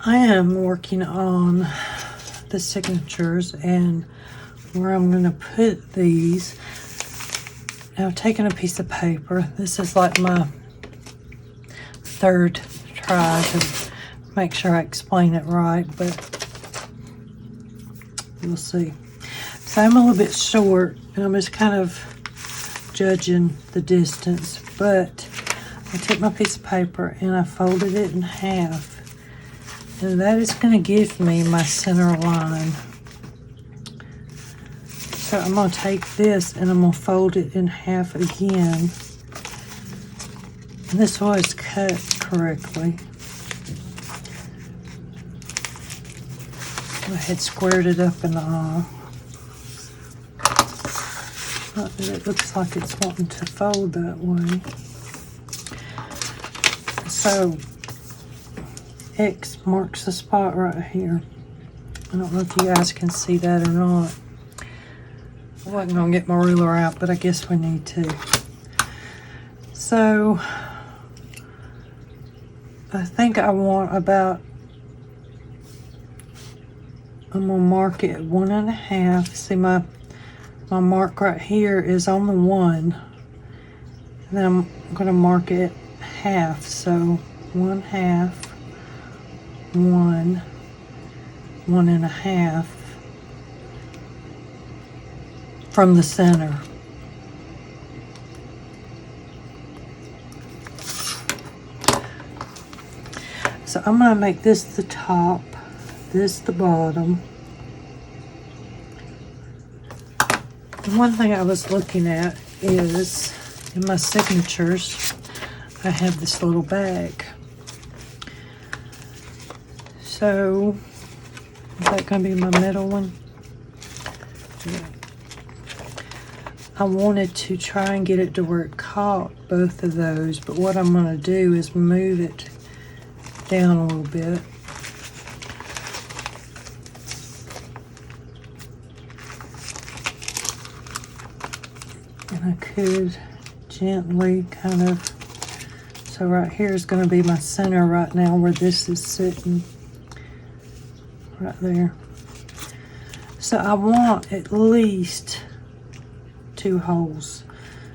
I am working on the signatures and where I'm going to put these. Now I've taken a piece of paper. This is like my third try to make sure I explain it right, but we'll see. So I'm a little bit short and I'm just kind of judging the distance, but I took my piece of paper and I folded it in half. And that is going to give me my center line. So I'm going to take this and I'm going to fold it in half again. And this was cut correctly. I had squared it up and all. It looks like it's wanting to fold that way. So X marks the spot right here. I don't know if you guys can see that or not. I wasn't gonna get my ruler out, but I guess we need to. So I think I want about, I'm gonna mark it 1.5. See my mark right here is on the 1. And then I'm gonna mark it half. So 1/2, 1, 1.5 from the center. So I'm going to make this the top, this the bottom. And one thing I was looking at is in my signatures, I have this little bag. So is that going to be my middle one? Yeah. I wanted to try and get it to where it caught both of those, but what I'm going to do is move it down a little bit. And I could gently kind of, so right here is going to be my center right now where this is sitting. Right there. So I want at least 2 holes.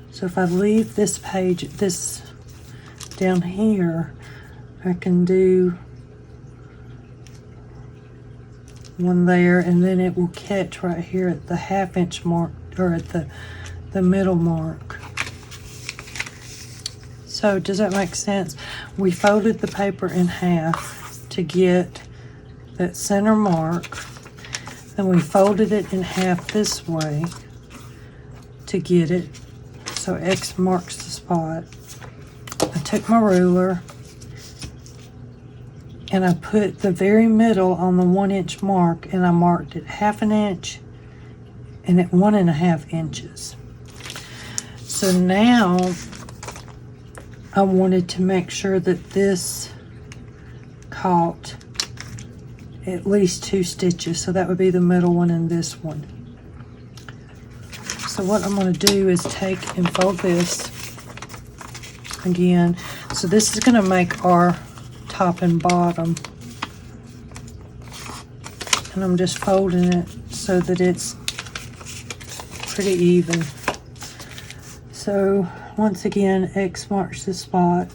So if I leave this page, this down here, I can do one there, and then it will catch right here at the 1/2 inch mark, or at the middle mark. So does that make sense? We folded the paper in half to get that center mark. Then we folded it in half this way to get it. So X marks the spot. I took my ruler and I put the very middle on the 1 inch mark, and I marked it 1/2 inch and at 1.5 inches. So now I wanted to make sure that this caught at least 2 stitches. So that would be the middle one and this one. So what I'm going to do is take and fold this again. So this is going to make our top and bottom. And I'm just folding it so that it's pretty even. So once again, X marks the spot.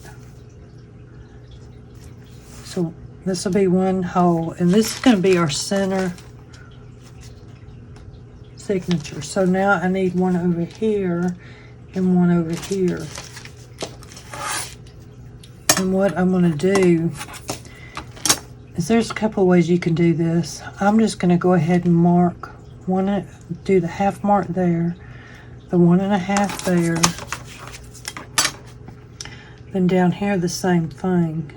So this will be 1 hole, and this is going to be our center signature. So now I need one over here and one over here. And what I'm going to do is, there's a couple of ways you can do this. I'm just going to go ahead and mark one, do the 1/2 mark there, the 1.5 there, then down here the same thing.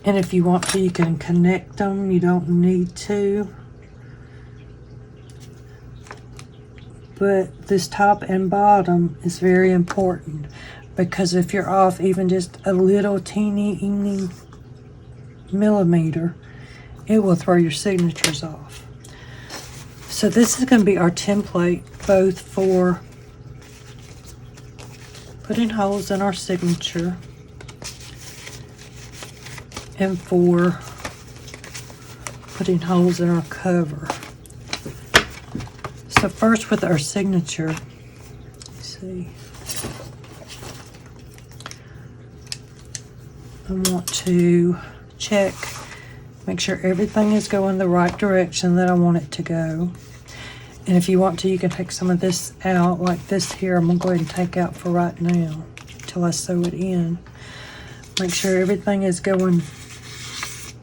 And if you want to, you can connect them. You don't need to. But this top and bottom is very important, because if you're off even just a little teeny millimeter, it will throw your signatures off. So this is going to be our template, both for putting holes in our signature and for putting holes in our cover. So first with our signature, let's see, I want to check, make sure everything is going the right direction that I want it to go. And if you want to, you can take some of this out, like this here. I'm gonna go ahead and take out for right now till I sew it in. Make sure everything is going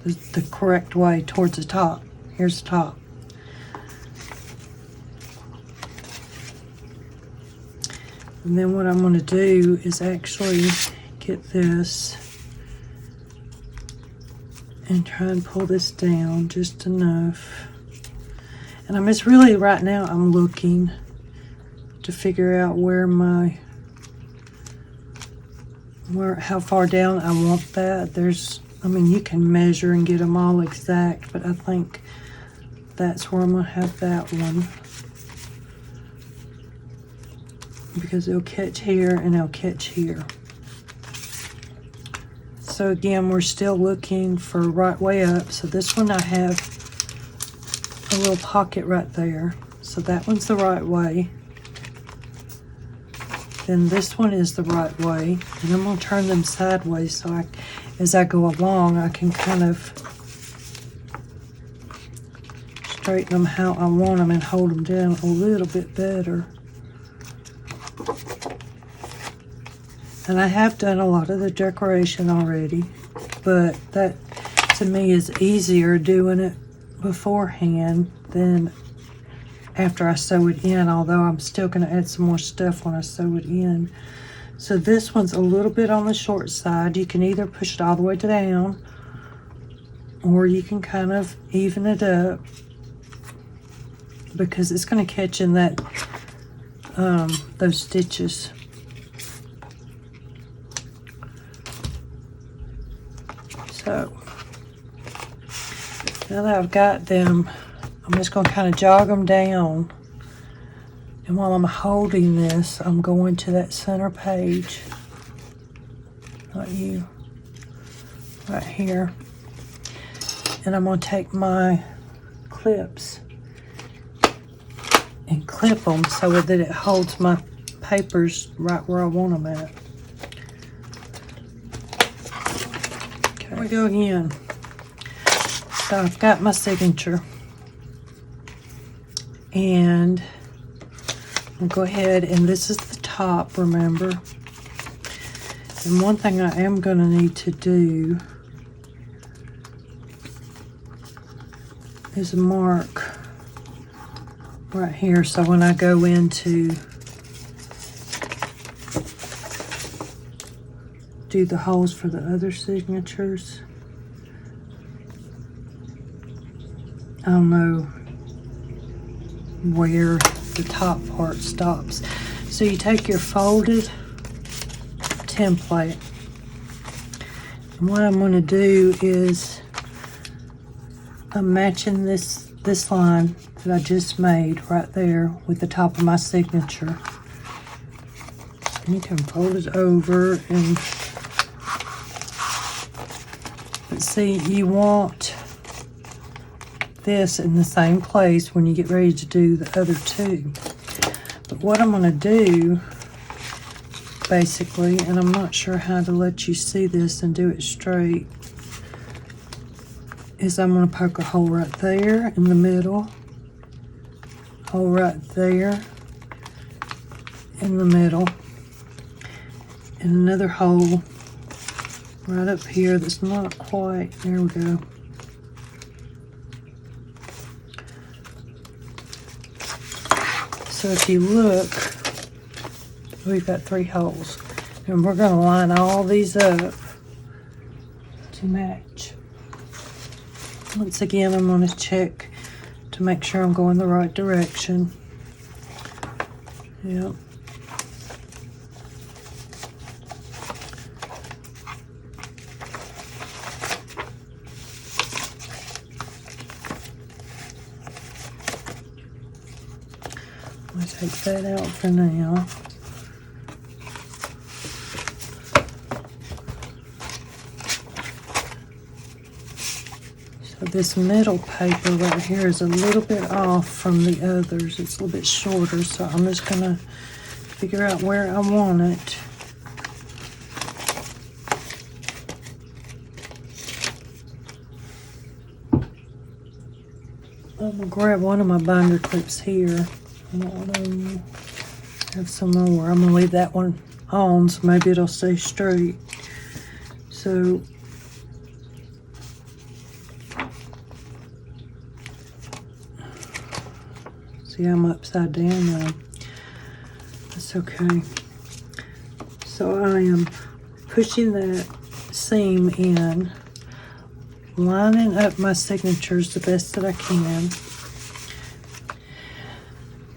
the correct way towards the top. Here's the top. And then what I'm going to do is actually get this and try and pull this down just enough. And I'm just really, right now, I'm looking to figure out how far down I want that. I mean, you can measure and get them all exact, but I think that's where I'm going to have that one. Because it'll catch here and it'll catch here. So again, we're still looking for right way up. So this one I have a little pocket right there. So that one's the right way. Then this one is the right way. And I'm going to turn them sideways so as I go along, I can kind of straighten them how I want them and hold them down a little bit better. And I have done a lot of the decoration already, but that to me is easier doing it beforehand than after I sew it in, although I'm still going to add some more stuff when I sew it in. So this one's a little bit on the short side. You can either push it all the way down, or you can kind of even it up, because it's going to catch in that those stitches. So now that I've got them, I'm just going to kind of jog them down. And while I'm holding this, I'm going to that center page, right here. And I'm going to take my clips and clip them so that it holds my papers right where I want them at. Okay, here we go again. So I've got my signature. And I'll go ahead, and this is the top, remember. And one thing I am going to need to do is mark right here, so when I go into do the holes for the other signatures, I don't know where the top part stops. So you take your folded template, and what I'm going to do is I'm matching this line that I just made right there with the top of my signature. And you can fold it over, and let's see, you want this in the same place when you get ready to do the other two. But what I'm going to do basically, and I'm not sure how to let you see this and do it straight, is I'm going to poke a hole right there in the middle, hole right there in the middle, and another hole right up here that's not quite, there we go. So if you look, we've got 3 holes, and we're going to line all these up to match. Once again, I'm going to check to make sure I'm going the right direction. Yep. I'm going to take that out for now. So this middle paper right here is a little bit off from the others. It's a little bit shorter, so I'm just gonna figure out where I want it. I'm gonna grab one of my binder clips here. I don't want to have some more. I'm gonna leave that one on, so maybe it'll stay straight. So see, I'm upside down now. That's okay. So I am pushing that seam in, lining up my signatures the best that I can.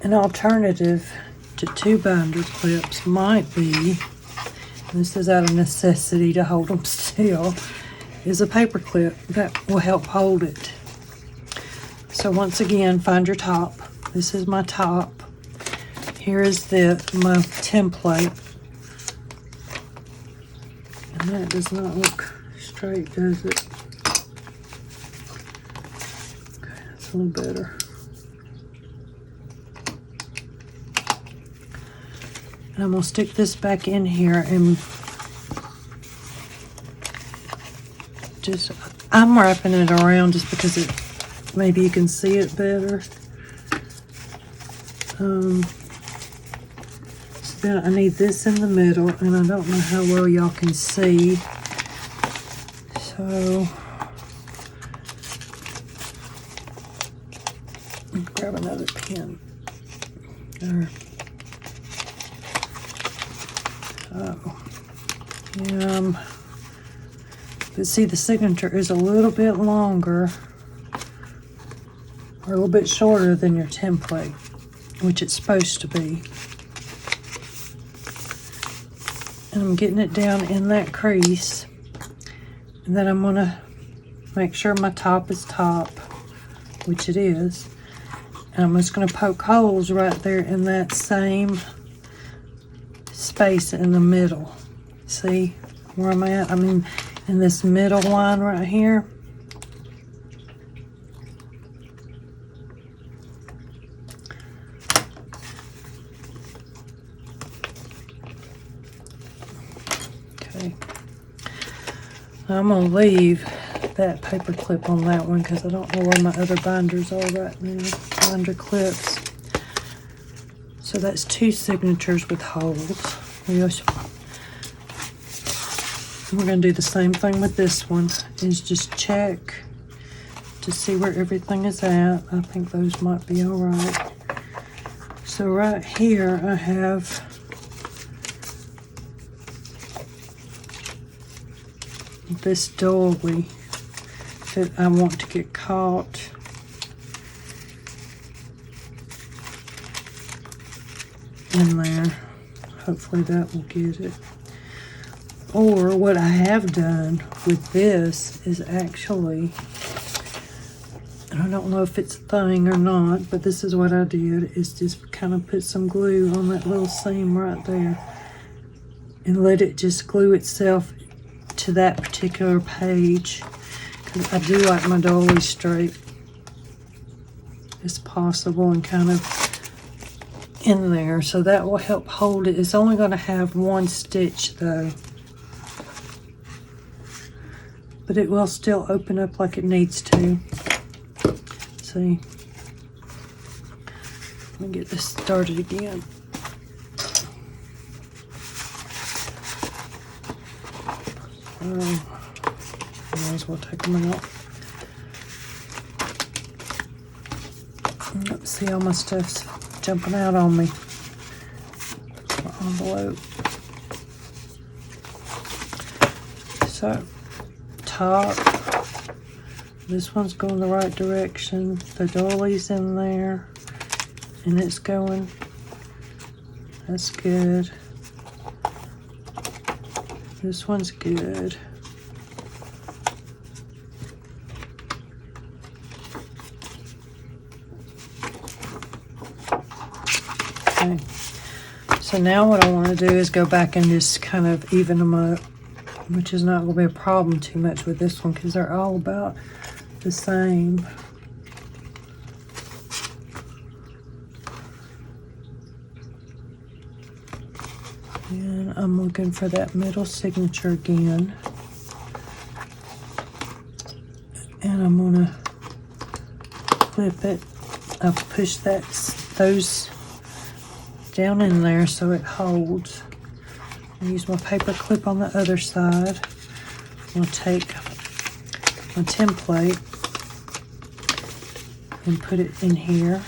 An alternative to 2 binder clips might be, and this is out of necessity to hold them still, is a paper clip that will help hold it. So once again, find your top. This is my top. Here is my template. And that does not look straight, does it? Okay, that's a little better. And I'm gonna stick this back in here and just, I'm wrapping it around just because it, maybe you can see it better. So then I need this in the middle, and I don't know how well y'all can see. So grab another pen. There. But see, the signature is a little bit longer, or a little bit shorter than your template, which it's supposed to be. And I'm getting it down in that crease, and then I'm gonna make sure my top is top, which it is, and I'm just gonna poke holes right there in that same space in the middle. See where I'm at? I mean, in this middle line right here. Okay. I'm gonna leave that paper clip on that one because I don't know where my other binders are right now. Binder clips. So that's 2 signatures with holes. We're going to do the same thing with this one, is just check to see where everything is at. I think those might be all right. So right here I have this doily that I want to get caught. In there. Hopefully that will get it. Or what I have done with this is actually, and I don't know if it's a thing or not, but this is what I did, is just kind of put some glue on that little seam right there and let it just glue itself to that particular page, because I do like my dolly straight as possible and kind of in there, so that will help hold it. It's only going to have 1 stitch though, but it will still open up like it needs to. See, let me get this started again. Might as well take them out. Let's see, all my stuff's jumping out on me. My envelope. So, top. This one's going the right direction. The dolly's in there, and it's going. That's good. This one's good. Okay. So now what I want to do is go back and just kind of even them up, which is not going to be a problem too much with this one because they're all about the same. And I'm looking for that middle signature again. And I'm gonna clip it. I'll push those down in there so it holds. I use my paper clip on the other side. I'm gonna take my template and put it in here,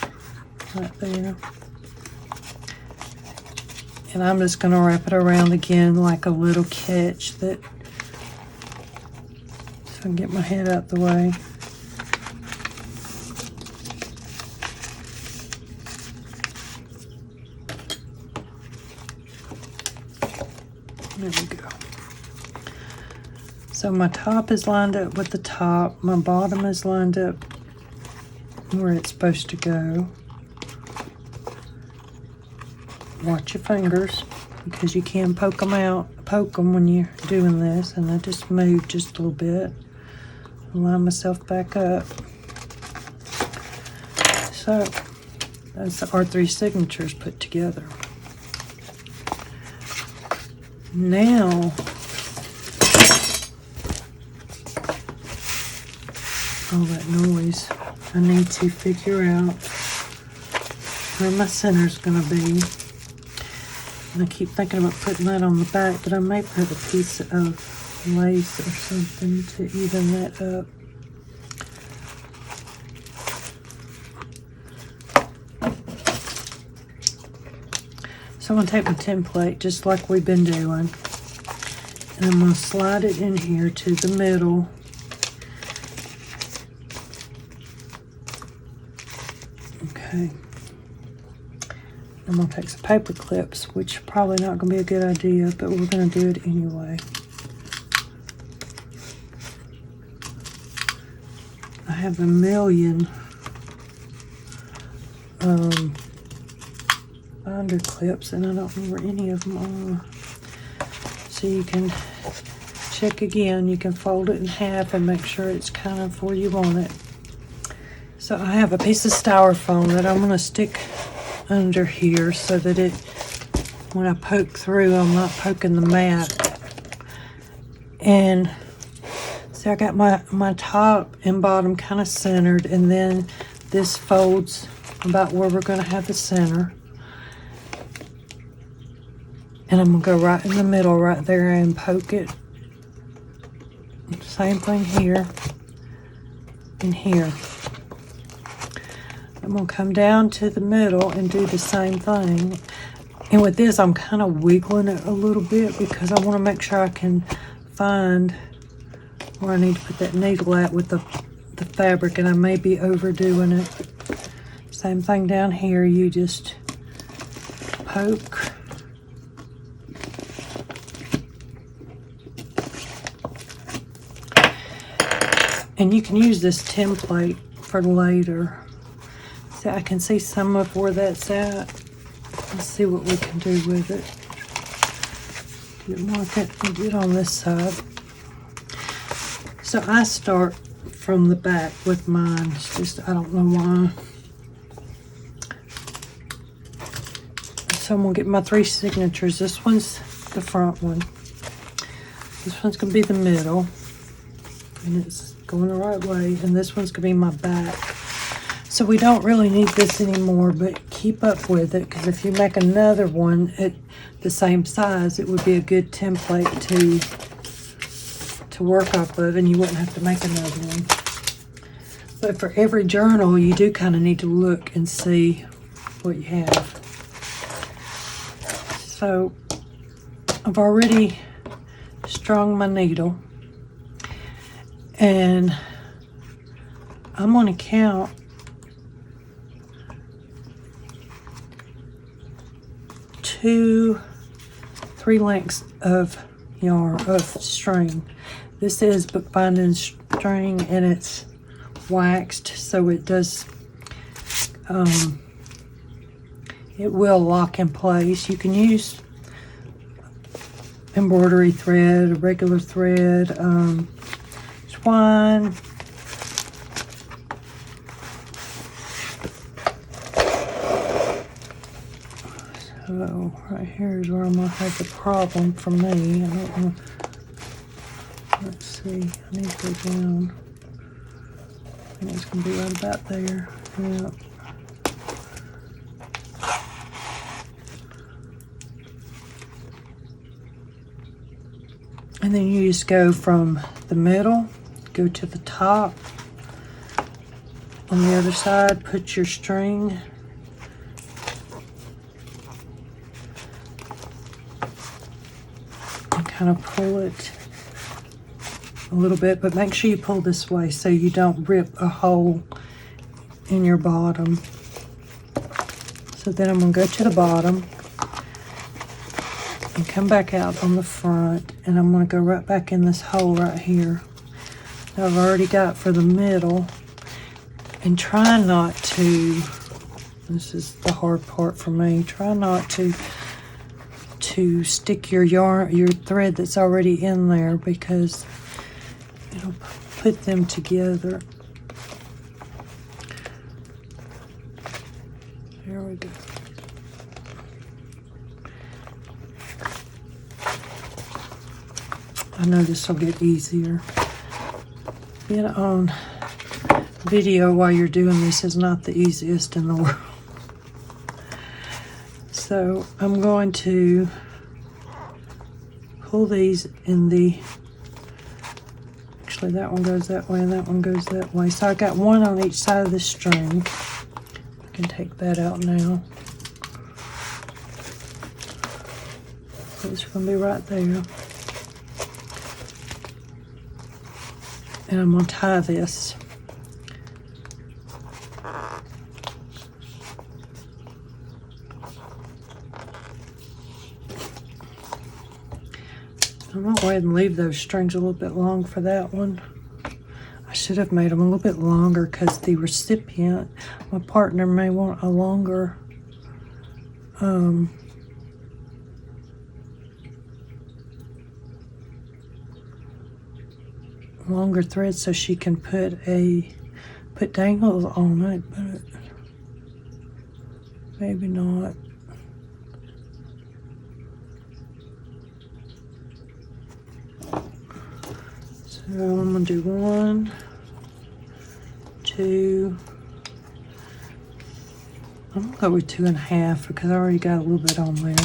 right there. And I'm just gonna wrap it around again like a little catch that, so I can get my head out the way. There we go. So my top is lined up with the top. My bottom is lined up where it's supposed to go. Watch your fingers because you can poke them when you're doing this. And I just moved just a little bit. Line myself back up. So that's our 3 signatures put together. Now, all that noise, I need to figure out where my center's gonna be. And I keep thinking about putting that on the back, but I may put a piece of lace or something to even that up. So I'm gonna take my template just like we've been doing, and I'm gonna slide it in here to the middle. Okay. I'm gonna take some paper clips, which probably not gonna be a good idea, but we're gonna do it anyway. I have a million binder clips, and I don't know where any of them are. So you can check again. You can fold it in half and make sure it's kind of where you want it. So I have a piece of styrofoam that I'm going to stick under here so that it, when I poke through, I'm not poking the mat. And see, I got my top and bottom kind of centered, and then this folds about where we're going to have the center. And I'm going to go right in the middle right there and poke it. Same thing here and here. I'm going to come down to the middle and do the same thing. And with this, I'm kind of wiggling it a little bit because I want to make sure I can find where I need to put that needle at with the fabric, and I may be overdoing it. Same thing down here. You just poke. And you can use this template for later. See, I can see some of where that's at. Let's see what we can do with it. Mark it and do it on this side. So I start from the back with mine. It's just, I don't know why. So I'm gonna get my 3 signatures. This one's the front one. This one's gonna be the middle. And it's going the right way, and this one's gonna be my back. So we don't really need this anymore, but keep up with it, because if you make another one at the same size, it would be a good template to work off of, and you wouldn't have to make another one. But for every journal, you do kind of need to look and see what you have. So I've already strung my needle, and I'm going to count 2, 3 lengths of yarn, of string. This is bookbinding string, and it's waxed, so it does, it will lock in place. You can use embroidery thread, regular thread, twine, So right here is where I'm gonna have the problem for me. I don't know. Let's see, I need to go down. I think it's gonna be right about there. Yeah. And then you just go from the middle, go to the top. On the other side, put your string. And kind of pull it a little bit, but make sure you pull this way so you don't rip a hole in your bottom. So then I'm gonna go to the bottom and come back out on the front, and I'm gonna go right back in this hole right here that I've already got for the middle, and try not to, this is the hard part for me, try not to stick your yarn, your thread that's already in there, because it'll put them together. There we go. I know this will get easier. Being on video while you're doing this is not the easiest in the world. So I'm going to pull these in the, actually that one goes that way and that one goes that way. So I got one on each side of the string. I can take that out now. So it's going to be right there. And I'm going to tie this. I'm going to go ahead and leave those strings a little bit long for that one. I should have made them a little bit longer because the recipient, my partner, may want a longer longer thread so she can put dangles on it, but maybe not. So I'm gonna do 1, 2. I'm gonna go with 2.5 because I already got a little bit on there.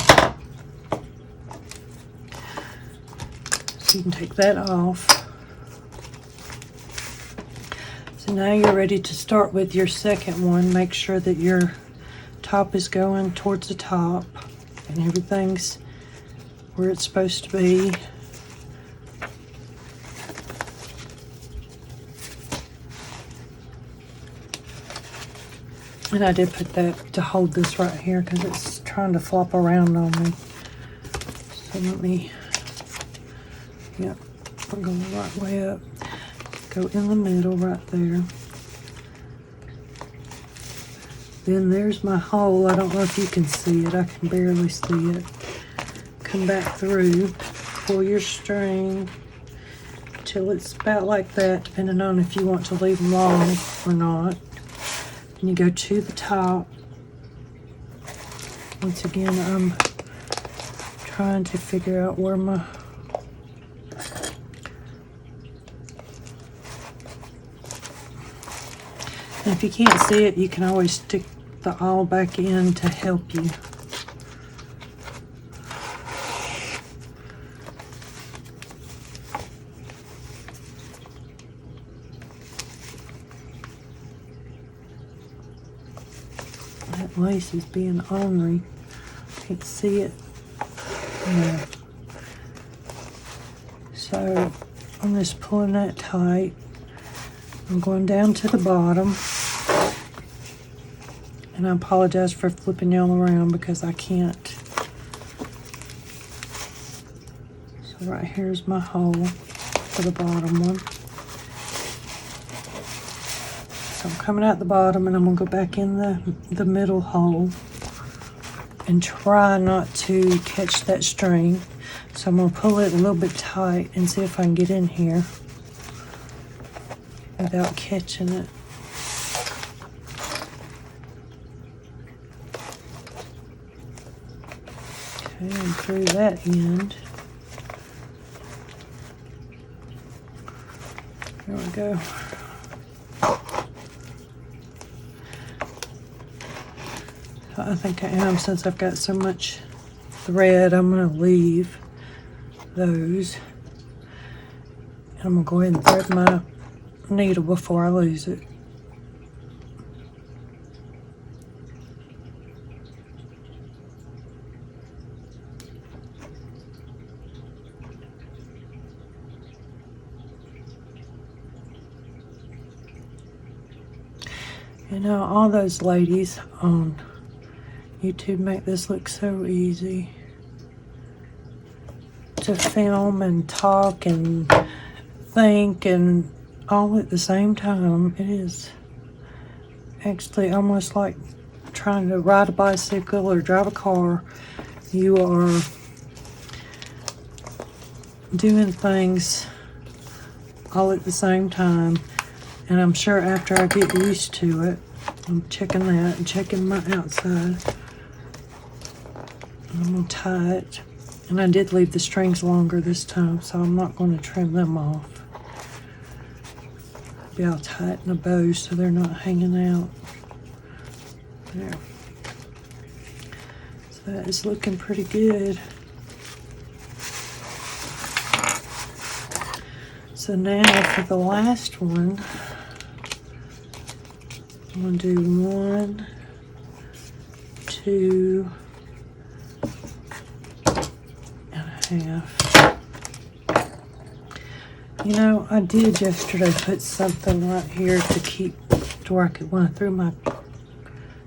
So you can take that off. So now you're ready to start with your second one. Make sure that your top is going towards the top and everything's where it's supposed to be. And I did put that to hold this right here because it's trying to flop around on me. So let me, yep, I'm going the right way up. Go in the middle right there. Then there's my hole. I don't know if you can see it. I can barely see it. Come back through, pull your string till it's about like that, depending on if you want to leave them long or not. And you go to the top. Once again, I'm trying to figure out where my and if you can't see it, you can always stick the awl back in to help you. That lace is being ornery. Can't see it. Yeah. So I'm just pulling that tight. I'm going down to the bottom. And I apologize for flipping y'all around because I can't. So right here's my hole for the bottom one. So I'm coming out the bottom and I'm gonna go back in the middle hole and try not to catch that string. So I'm gonna pull it a little bit tight and see if I can get in here without catching it. and through that end. There we go. I think I am, since I've got so much thread, I'm going to leave those. I'm going to go ahead and thread my needle before I lose it. You know, all those ladies on YouTube make this look so easy to film and talk and think and all at the same time. It is actually almost like trying to ride a bicycle or drive a car. You are doing things all at the same time. And I'm sure after I get used to it, I'm checking that and checking my outside. I'm going to tie it. And I did leave the strings longer this time, so I'm not going to trim them off. Maybe I'll tie it in a bow so they're not hanging out. There. So that is looking pretty good. So now for the last one, I'm going to do 1, 2 and a half. You know, I did yesterday put something right here to keep, to where I could, when I threw my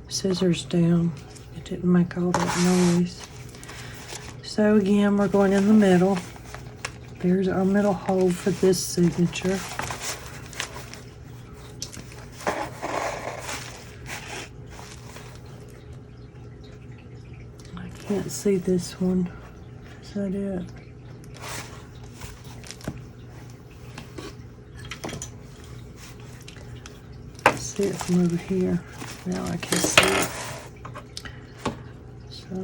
scissors down, it didn't make all that noise. So again, we're going in the middle. There's our middle hole for this signature. I can't see this one. Is that it? See it from over here. Now I can see it. So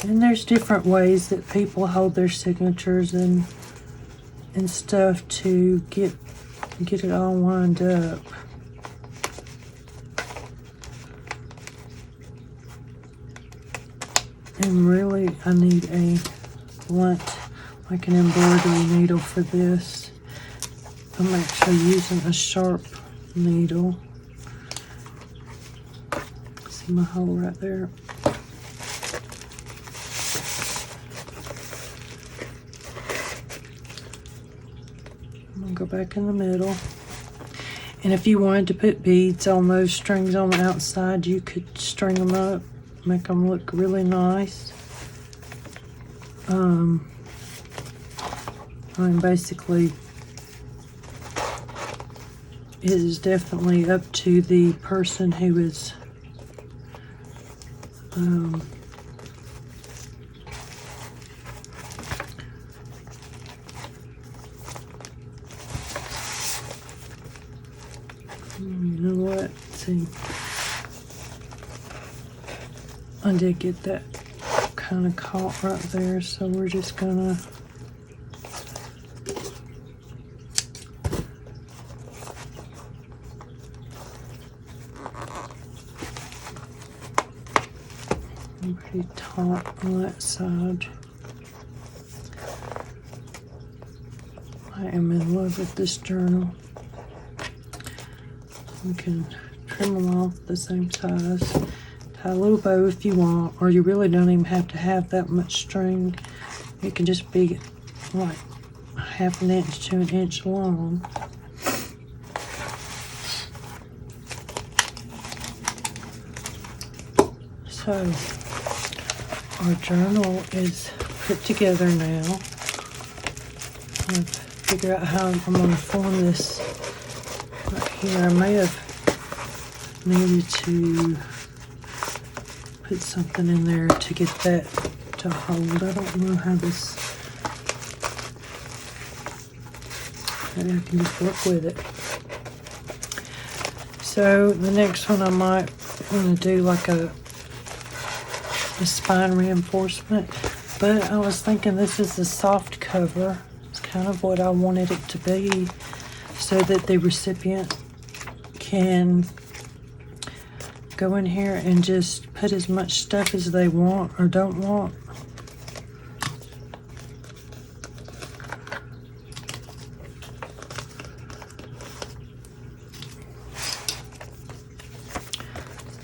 and there's different ways that people hold their signatures and stuff to get it all lined up. And really, I need a blunt, like an embroidery needle for this. I'm actually using a sharp needle. See my hole right there? Go back in the middle. And if you wanted to put beads on those strings on the outside, you could string them up, make them look really nice. I mean, basically, it is definitely up to the person who is you know what? Let's see. I did get that kind of caught right there, so we're just gonna pretty taut on that side. I am in love with this journal. You can trim them off the same size. Tie a little bow if you want, or you really don't even have to have that much string. It can just be like 1/2 inch to 1 inch long. So our journal is put together now. I'm going to figure out how I'm going to form this right here. I may have needed to put something in there to get that to hold. I don't know how this, maybe I can just work with it. So the next one I might want to do like a spine reinforcement, but I was thinking this is a soft cover. It's kind of what I wanted it to be, so that the recipient can go in here and just put as much stuff as they want or don't want.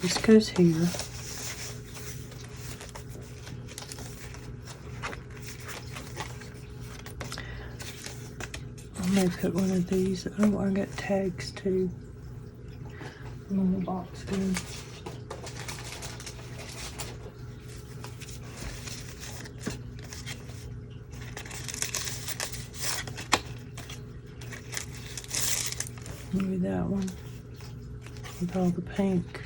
This goes here. I may put one of these. Oh, I got tags too on the box good. Maybe that one with all the pink.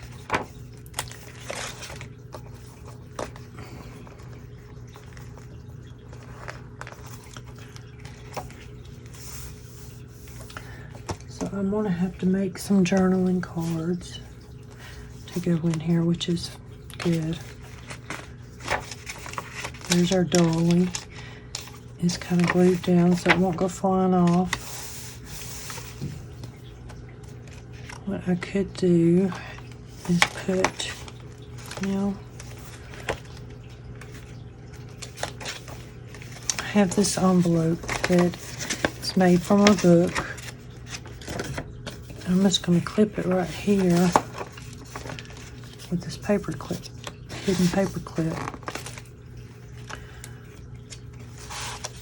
So I'm gonna have to make some journaling cards to go in here, which is good. There's our dolly. It's kind of glued down so it won't go flying off. What I could do is put, I have this envelope that is made from a book. I'm just going to clip it right here with this paper clip, hidden paper clip.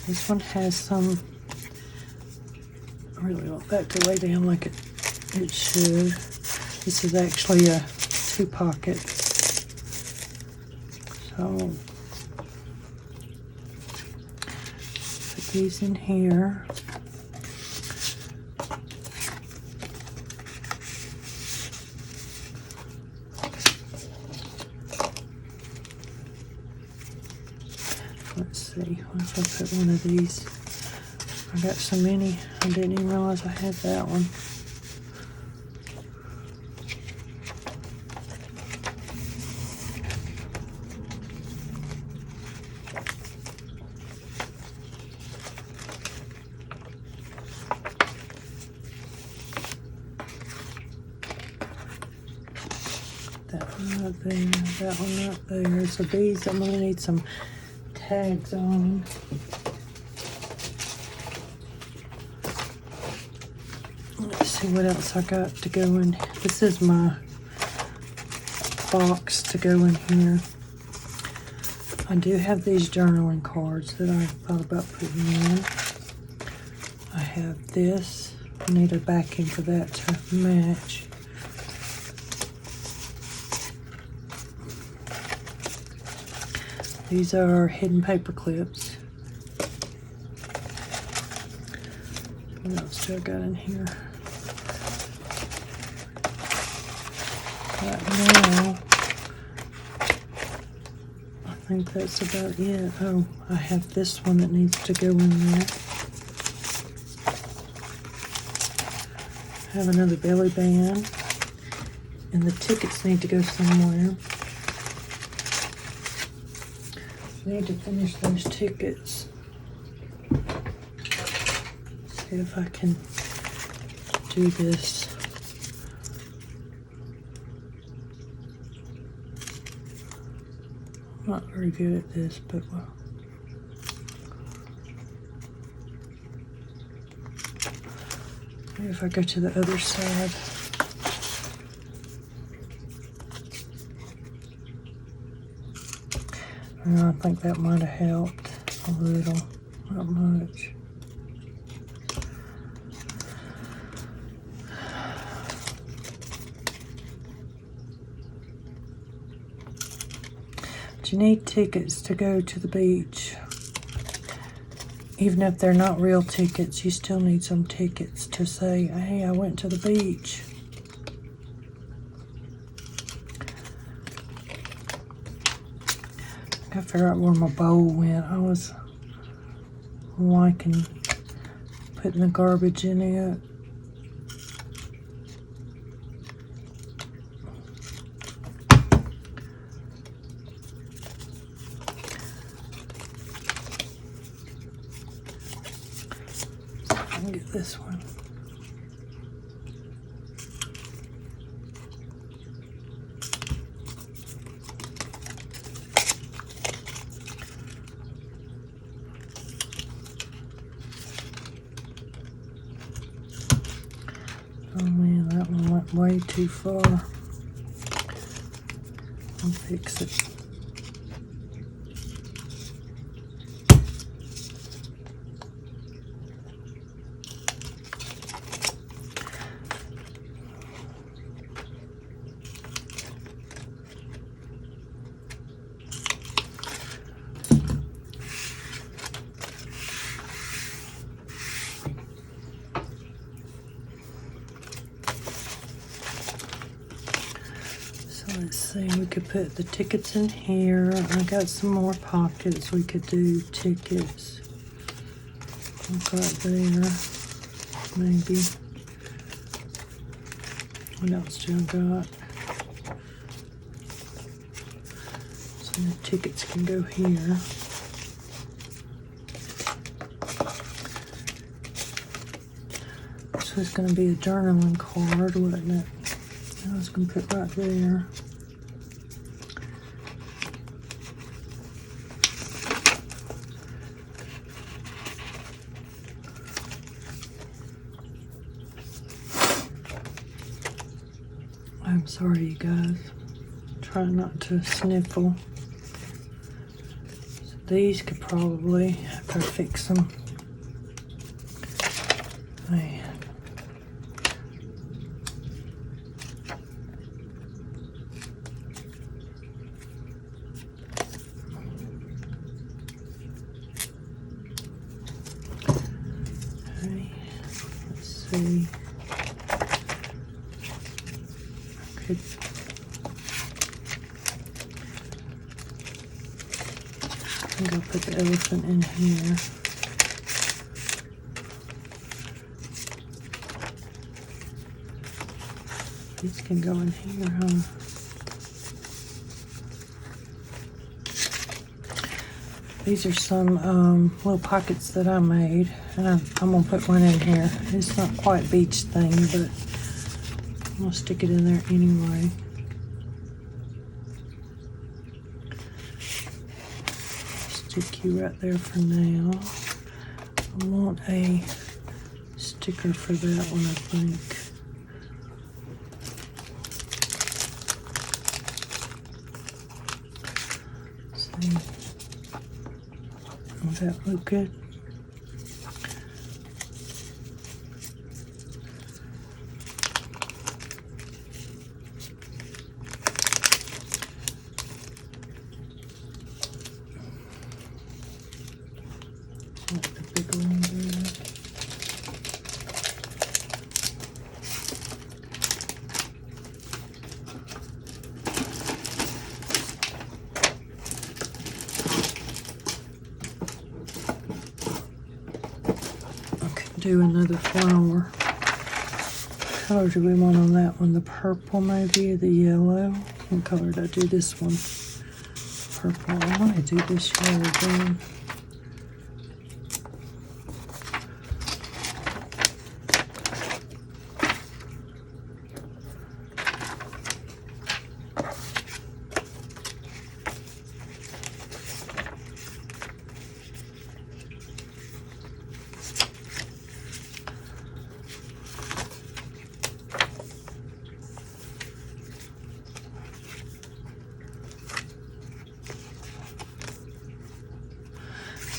This one has some, I really want that to lay down like it should. This is actually a 2 pocket. So put these in here. Let's see, what if I put one of these? I got so many, I didn't even realize I had that one. That one not there, that one not there. So these, I'm gonna need some tags on. Let's see what else I got to go in. This is my box to go in here. I do have these journaling cards that I thought about putting in. I have this. I need a backing for that to match. These are hidden paper clips. What else do I got in here? Right now, I think that's about it. Oh, I have this one that needs to go in there. I have another belly band, and the tickets need to go somewhere. I need to finish those tickets. See if I can do this. I'm not very good at this, but well. Maybe if I go to the other side. I think that might have helped a little, not much. But you need tickets to go to the beach. Even if they're not real tickets, you still need some tickets to say, hey, I went to the beach. I gotta figure out where my bowl went. I was liking putting the garbage in it. can get this one. Oh man, that one went way too far. I'll fix it. Let's see, we could put the tickets in here. I got some more pockets. We could do tickets. Look right there. Maybe. What else do I got? So the tickets can go here. This was going to be a journaling card, wasn't it? I was going to put right there. I'm sorry, you guys. Try not to sniffle. So these could probably, after I fix them. Man. Okay, let's see. I think I'll put the elephant in here. These can go in here, huh? These are some little pockets that I made, and I'm gonna put one in here. It's not quite beach thing, but I'm gonna stick it in there anyway. Stick you right there for now. I want a sticker for that one, I think. See. Does that look good? The big one there. Okay, do another flower. What color do we want on that one? The purple maybe, the yellow? What color did I do this one? Purple. I want to do this yellow again.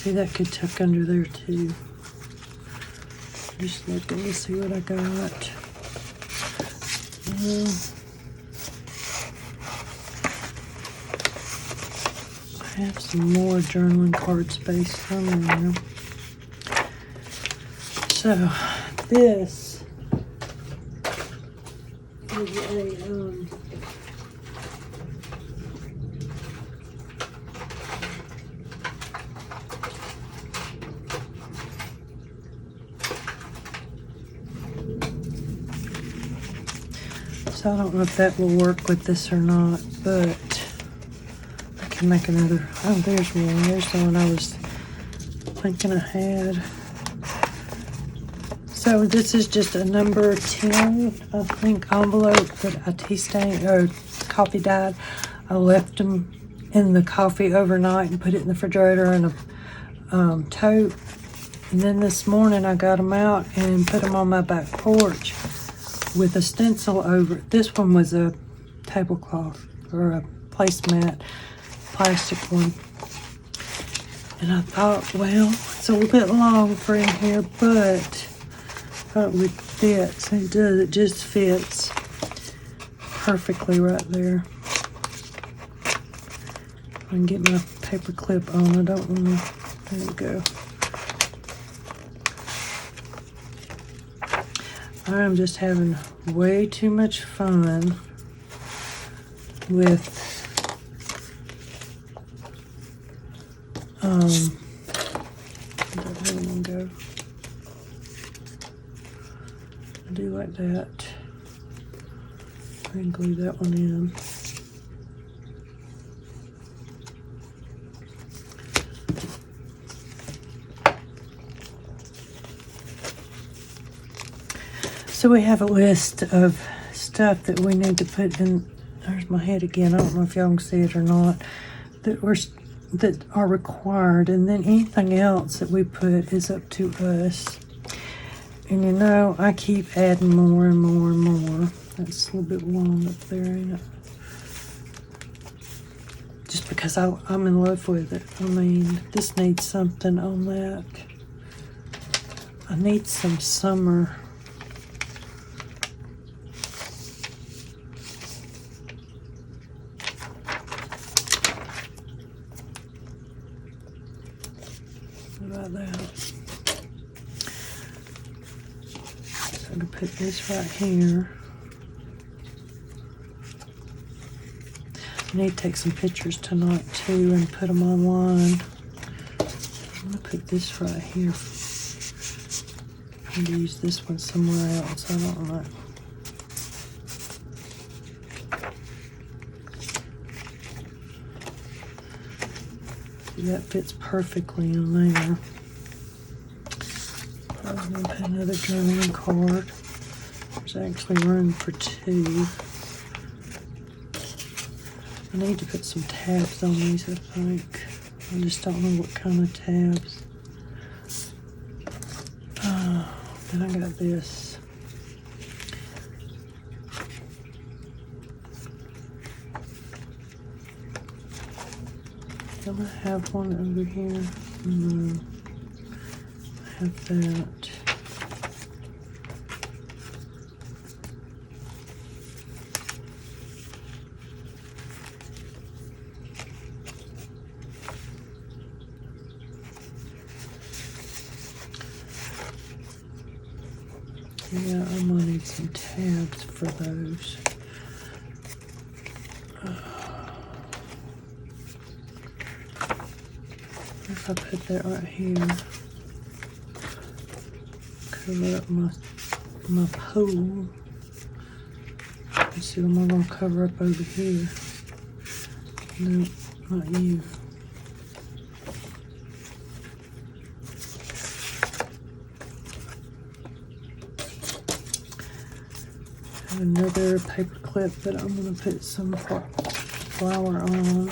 See, that could tuck under there too. Just looking to see what I got. I have some more journaling card space somewhere. So this is a so I don't know if that will work with this or not, but I can make another. Oh, there's one. There's the one I was thinking I had. So this is just a number 10, I think, envelope that I tea stained or coffee dyed. I left them in the coffee overnight and put it in the refrigerator in a tote. And then this morning I got them out and put them on my back porch with a stencil over it. This one was a tablecloth or a placemat, plastic one. And I thought, well, it's a little bit long for in here, but I thought it would fit. And it does, it just fits perfectly right there. I can get my paper clip on. I don't want to, there we go. I'm just having way too much fun with where'd that other one go? I do like that. I can glue that one in. So we have a list of stuff that we need to put in. There's my head again. I don't know if y'all can see it or not. That are required, and then anything else that we put is up to us. And you know, I keep adding more and more and more. That's a little bit long up there, ain't it? Just because I'm in love with it. I mean, this needs something on that. I need some summer. About that. So I'm gonna put this right here. I need to take some pictures tonight too and put them online. I'm gonna put this right here. I'm gonna use this one somewhere else. I don't know. That fits perfectly in there. I'm going to put another journaling card. There's actually room for 2. I need to put some tabs on these, I think. I just don't know what kind of tabs. Then I got this. Do I have one over here? No. I have that. Yeah, I'm gonna need some tabs for those. If I put that right here, cover up my pole. Let's see, what am I gonna cover up over here? No, not you. Have another paper clip that I'm gonna put some flour on.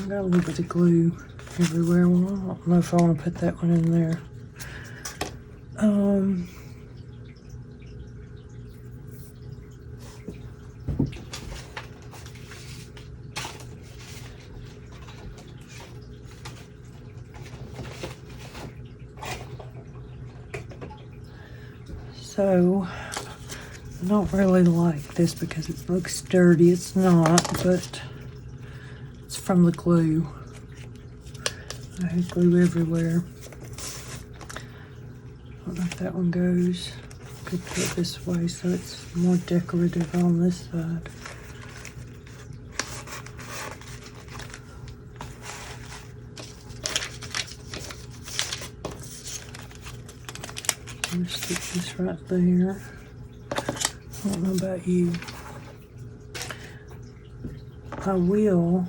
I got a little bit of glue everywhere. Well, I don't know if I want to put that one in there. So, I don't really like this because it looks sturdy. It's not, but it's from the glue. I have glue everywhere. I don't know if that one goes. Could put it this way so it's more decorative on this side. I'm gonna stick this right there. I don't know about you. I will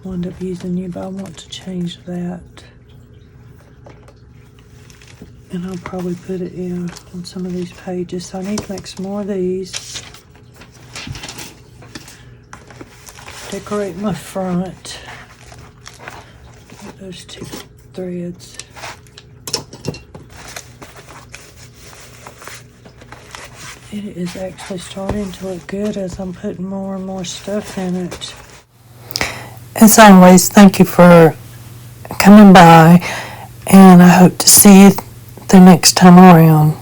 wound up using you, but I want to change that. And I'll probably put it in on some of these pages. So I need to make some more of these. Decorate my front with those two threads. It is actually starting to look good as I'm putting more and more stuff in it. As always, thank you for coming by, and I hope to see you the next time around.